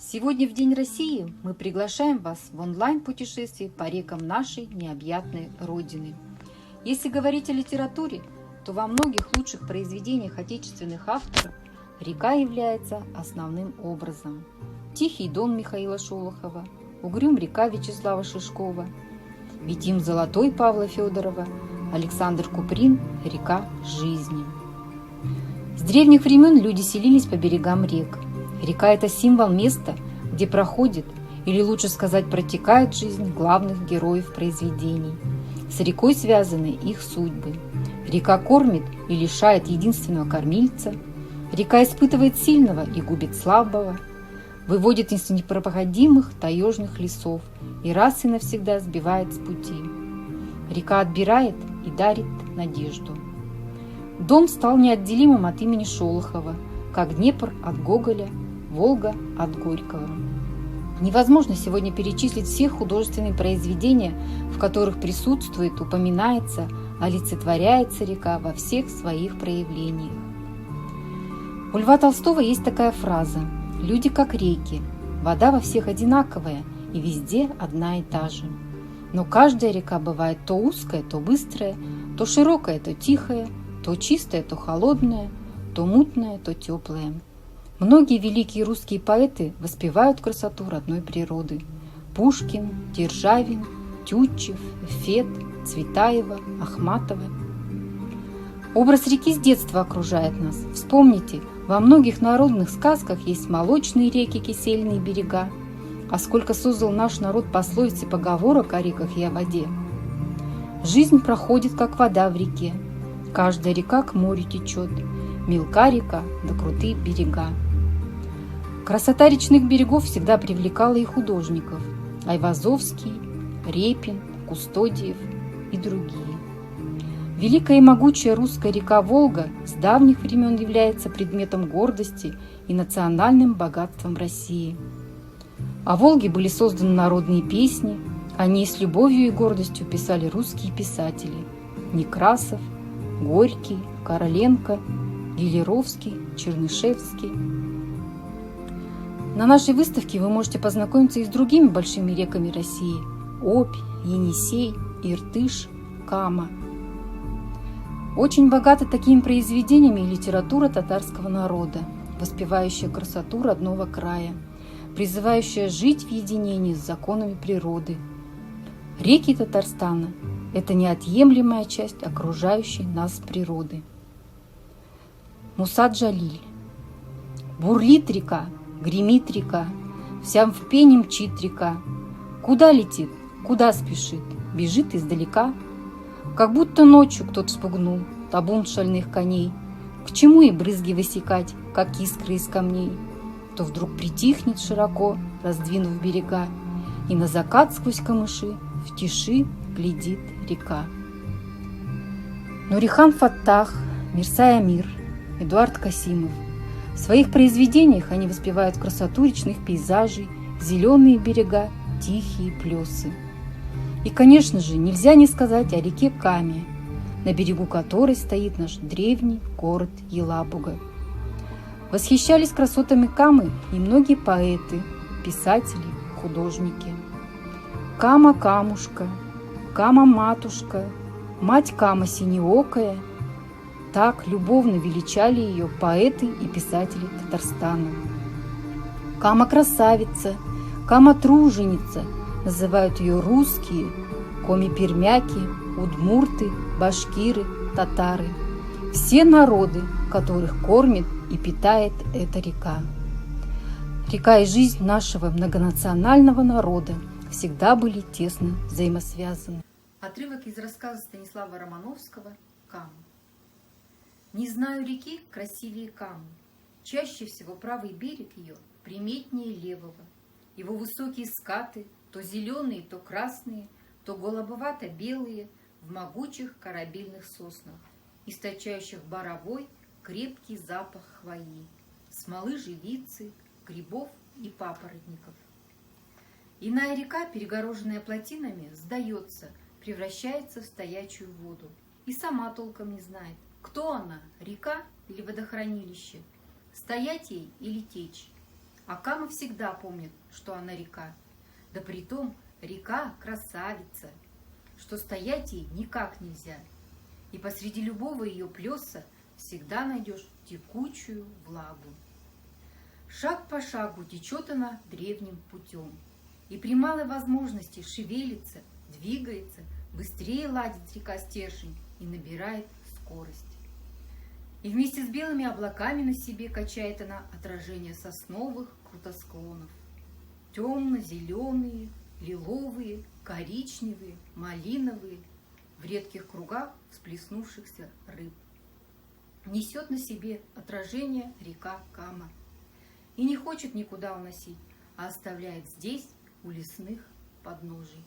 Сегодня в День России мы приглашаем вас в онлайн-путешествие по рекам нашей необъятной Родины. Если говорить о литературе, то во многих лучших произведениях отечественных авторов река является основным образом. «Тихий дон» Михаила Шолохова, «Угрюм река» Вячеслава Шишкова, «Витим золотой» Павла Федорова, Александр Куприн «Река жизни». С древних времен люди селились по берегам рек. Река – это символ места, где проходит, или лучше сказать, протекает жизнь главных героев произведений. С рекой связаны их судьбы. Река кормит и лишает единственного кормильца. Река испытывает сильного и губит слабого. Выводит из непроходимых таежных лесов и раз и навсегда сбивает с пути. Река отбирает и дарит надежду. Дон стал неотделимым от имени Шолохова, как Днепр от Гоголя, Волга от Горького. Невозможно сегодня перечислить все художественные произведения, в которых присутствует, упоминается, олицетворяется река во всех своих проявлениях. У Льва Толстого есть такая фраза: «Люди как реки, вода во всех одинаковая и везде одна и та же. Но каждая река бывает то узкая, то быстрая, то широкая, то тихая, то чистая, то холодная, то мутная, то теплая». Многие великие русские поэты воспевают красоту родной природы. Пушкин, Державин, Тютчев, Фет, Цветаева, Ахматова. Образ реки с детства окружает нас. Вспомните, во многих народных сказках есть молочные реки, кисельные берега. А сколько создал наш народ пословиц и поговорок о реках и о воде. Жизнь проходит, как вода в реке. Каждая река к морю течет. Мелка река да крутые берега. Красота речных берегов всегда привлекала и художников: Айвазовский, Репин, Кустодиев и другие. Великая и могучая русская река Волга с давних времен является предметом гордости и национальным богатством России. О Волге были созданы народные песни, о ней с любовью и гордостью писали русские писатели: Некрасов, Горький, Короленко, Гелеровский, Чернышевский. На нашей выставке вы можете познакомиться и с другими большими реками России: Обь, Енисей, Иртыш, Кама. Очень богата такими произведениями и литература татарского народа, воспевающая красоту родного края, призывающая жить в единении с законами природы. Реки Татарстана – это неотъемлемая часть окружающей нас природы. Муса Джалиль. Бурлит река, гремит река, вся в пене мчит река. Куда летит, куда спешит, бежит издалека. Как будто ночью кто-то спугнул табун шальных коней. К чему и брызги высекать, как искры из камней? То вдруг притихнет широко, раздвинув берега, и на закат сквозь камыши в тиши глядит река. Нурихан Фаттах, Мирсай Амир, Эдуард Касимов. В своих произведениях они воспевают красоту речных пейзажей, зеленые берега, тихие плесы. И, конечно же, нельзя не сказать о реке Каме, на берегу которой стоит наш древний город Елабуга. Восхищались красотами Камы и многие поэты, писатели, художники. Кама камушка, Кама матушка, мать Кама синеокая. Так любовно величали ее поэты и писатели Татарстана. Кама красавица, Кама труженица, называют ее русские, коми-пермяки, удмурты, башкиры, татары. Все народы, которых кормит и питает эта река. Река и жизнь нашего многонационального народа всегда были тесно взаимосвязаны. Отрывок из рассказа Станислава Романовского «Кама». Не знаю реки красивее Камы. Чаще всего правый берег ее приметнее левого. Его высокие скаты, то зеленые, то красные, то голубовато-белые, в могучих корабельных соснах, источающих боровой, крепкий запах хвои, смолы живицы, грибов и папоротников. Иная река, перегороженная плотинами, сдается, превращается в стоячую воду и сама толком не знает, кто она, река или водохранилище, стоять ей или течь. А Кама всегда помнит, что она река. Да притом река красавица, что стоять ей никак нельзя. И посреди любого ее плеса всегда найдешь текучую влагу. Шаг по шагу течет она древним путем. И при малой возможности шевелится, двигается, быстрее ладит река стержень и набирает скорость. И вместе с белыми облаками на себе качает она отражение сосновых крутосклонов. Темно-зеленые, лиловые, коричневые, малиновые, в редких кругах всплеснувшихся рыб. Несет на себе отражение река Кама. И не хочет никуда уносить, а оставляет здесь, у лесных подножий.